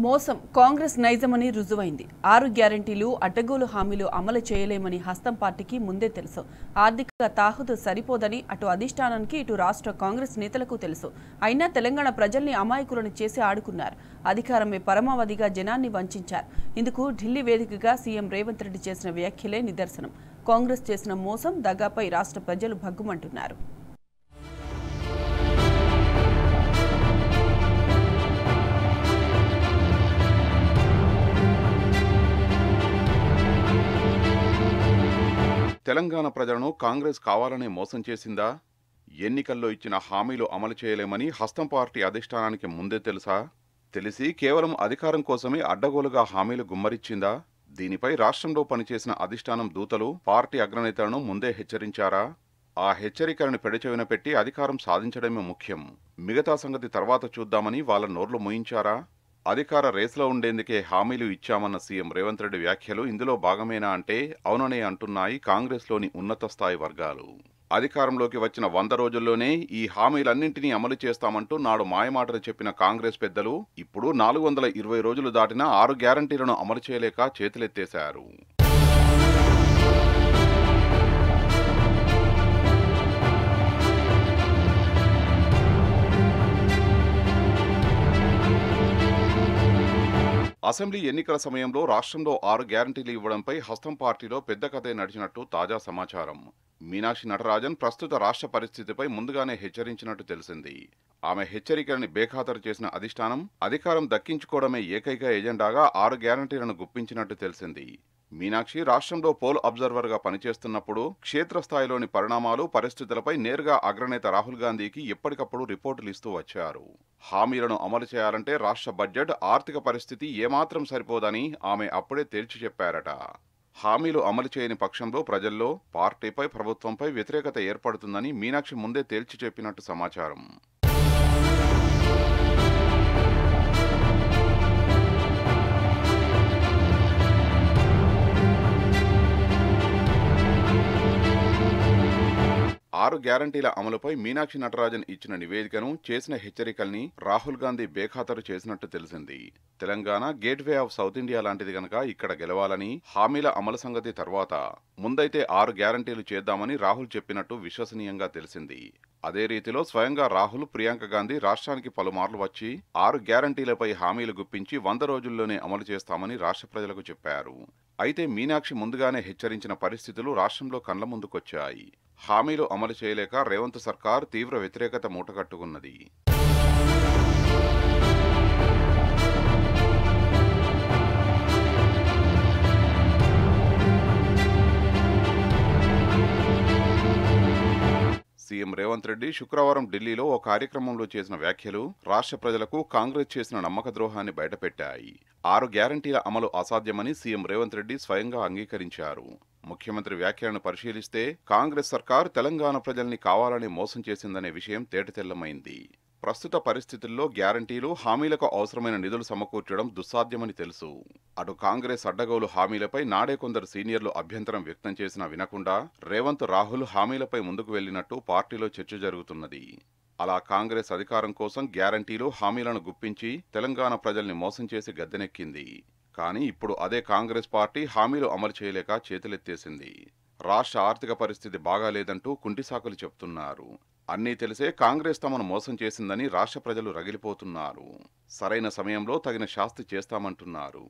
మోసం కాంగ్రెస్ నైజమని రుజువైంది. 6 గ్యారెంటీలు అడ్డగోలు హామీలు అమలు చేయలేమని హస్తం పార్టీకి ముందే తెలుసు. ఆర్థిక తాహుదు సరిపోదని అటు అధిష్టానానికి ఇటు రాష్ట్ర కాంగ్రెస్ నేతలకు తెలుసు. అయినా తెలంగాణ ప్రజల్ని అమాయకులను చేసి ఆడుకున్నారు. అధికారమే పరమావధిగా జనాన్ని వంచారు. ఇందుకు ఢిల్లీ వేదికగా సీఎం రేవంత్ రెడ్డి చేసిన వ్యాఖ్యలే నిదర్శనం. కాంగ్రెస్ చేసిన మోసం దగాపై రాష్ట్ర ప్రజలు భగ్గుమంటున్నారు. తెలంగాణ ప్రజలను కాంగ్రెస్ కావాలనే మోసం చేసిందా? ఎన్నికల్లో ఇచ్చిన హామీలు అమలు చేయలేమని హస్తం పార్టీ అధిష్టానానికి ముందే తెలుసా? తెలిసి కేవలం అధికారం కోసమే అడ్డగోలుగా హామీలు గుమ్మరిచ్చిందా? దీనిపై రాష్ట్రంలో పనిచేసిన అధిష్టానం దూతలు పార్టీ అగ్రనేతలను ముందే హెచ్చరించారా? ఆ హెచ్చరికలను పెడచెవిన పెట్టి అధికారం సాధించడమే ముఖ్యం, మిగతా సంగతి తర్వాత చూద్దామని వాళ్ళ నోర్లు మూయించారా? అధికార రేసులో ఉండేందుకే హామీలు ఇచ్చామన్న సీఎం రేవంత్ రెడ్డి వ్యాఖ్యలు ఇందులో భాగమేనా అంటే అవుననే అంటున్నాయి కాంగ్రెస్లోని ఉన్నత స్థాయి వర్గాలు. అధికారంలోకి వచ్చిన 100 రోజుల్లోనే ఈ హామీలన్నింటినీ అమలు చేస్తామంటూ నాడు మాయమాటలు చెప్పిన కాంగ్రెస్ పెద్దలు ఇప్పుడు 420 రోజులు దాటినా 6 గ్యారంటీలను అమలు చేయలేక చేతులెత్తేశారు. అసెంబ్లీ ఎన్నికల సమయంలో రాష్ట్రంలో 6 గ్యారంటీలు ఇవ్వడంపై హస్తం పార్టీలో పెద్ద కథే నడిచినట్టు తాజా సమాచారం. మీనాక్షి నటరాజన్ ప్రస్తుత రాష్ట్ర పరిస్థితిపై ముందుగానే హెచ్చరించినట్టు తెలిసింది. ఆమె హెచ్చరికలని బేఖాతరు చేసిన అధిష్టానం అధికారం దక్కించుకోవడమే ఏకైక ఎజెండాగా 6 గ్యారంటీలను గుప్పించినట్టు తెలిసింది. మీనాక్షి రాష్ట్రంలో పోల్ అబ్జర్వర్గా పనిచేస్తున్నప్పుడు క్షేత్రస్థాయిలోని పరిణామాలు, పరిస్థితులపై నేరుగా అగ్రనేత రాహుల్ గాంధీకి ఎప్పటికప్పుడు రిపోర్టులు ఇస్తూ వచ్చారు. హామీలను అమలు చేయాలంటే రాష్ట్ర బడ్జెట్, ఆర్థిక పరిస్థితి ఏమాత్రం సరిపోదని ఆమె అప్పుడే తేల్చి చెప్పారట. హామీలు అమలు చేయని పక్షంలో ప్రజల్లో పార్టీపై, ప్రభుత్వంపై వ్యతిరేకత ఏర్పడుతుందని మీనాక్షి ముందే తేల్చి చెప్పినట్టు సమాచారం. ఆరు గ్యారంటీల అమలుపై మీనాక్షి నటరాజన్ ఇచ్చిన నివేదికను, చేసిన హెచ్చరికల్ని రాహుల్ గాంధీ బేఖాతరు చేసినట్టు తెలిసింది. Telangana gateway of south India లాంటిది గనక ఇక్కడ గెలవాలని, హామీల అమలు సంగతి తర్వాత ముందైతే 6 గ్యారంటీలు చేద్దామని రాహుల్ చెప్పినట్టు విశ్వసనీయంగా తెలిసింది. అదే రీతిలో స్వయంగా రాహుల్, ప్రియాంక గాంధీ రాష్ట్రానికి పలుమార్లు వచ్చి 6 గ్యారంటీలపై హామీలు గుప్పించి 100 రోజుల్లోనే అమలు చేస్తామని రాష్ట్ర ప్రజలకు చెప్పారు. అయితే మీనాక్షి ముందుగానే హెచ్చరించిన పరిస్థితులు రాష్ట్రంలో కళ్ల ముందుకొచ్చాయి. హామీలు అమలు చేయలేక రేవంత్ సర్కార్ తీవ్ర వ్యతిరేకత మూటగట్టుకున్నది. సీఎం రేవంత్ రెడ్డి శుక్రవారం ఢిల్లీలో ఓ కార్యక్రమంలో చేసిన వ్యాఖ్యలు రాష్ట్ర ప్రజలకు కాంగ్రెస్ చేసిన నమ్మక ద్రోహాన్ని బయటపెట్టాయి. 6 గ్యారంటీల అమలు అసాధ్యమని సీఎం రేవంత్ రెడ్డి స్వయంగా అంగీకరించారు. ముఖ్యమంత్రి వ్యాఖ్యలను పరిశీలిస్తే కాంగ్రెస్ సర్కార్ తెలంగాణ ప్రజల్ని కావాలని మోసం చేసిందనే విషయం తేటతెల్లమైంది. ప్రస్తుత పరిస్థితుల్లో గ్యారంటీలు, హామీలకు అవసరమైన నిధులు సమకూర్చడం దుస్సాధ్యమని తెలుసు. అటు కాంగ్రెస్ అడ్డగోలు హామీలపై నాడే కొందరు సీనియర్లు అభ్యంతరం వ్యక్తం చేసినా వినకుండా రేవంత్, రాహుల్ హామీలపై ముందుకు వెళ్లినట్టు పార్టీలో చర్చ జరుగుతున్నది. అలా కాంగ్రెస్ అధికారం కోసం గ్యారంటీలు, హామీలను గుప్పించి తెలంగాణ ప్రజల్ని మోసం చేసి గద్దెనెక్కింది. కానీ ఇప్పుడు అదే కాంగ్రెస్ పార్టీ హామీలు అమలు చేయలేక చేతులెత్తేసింది. రాష్ట్ర ఆర్థిక పరిస్థితి బాగాలేదంటూ కుంటిసాకులు చెప్తున్నారు. అన్నీ తెలిసే కాంగ్రెస్ తమను మోసం చేసిందని రాష్ట్ర ప్రజలు రగిలిపోతున్నారు. సరైన సమయంలో తగిన శాస్తి చేస్తామంటున్నారు.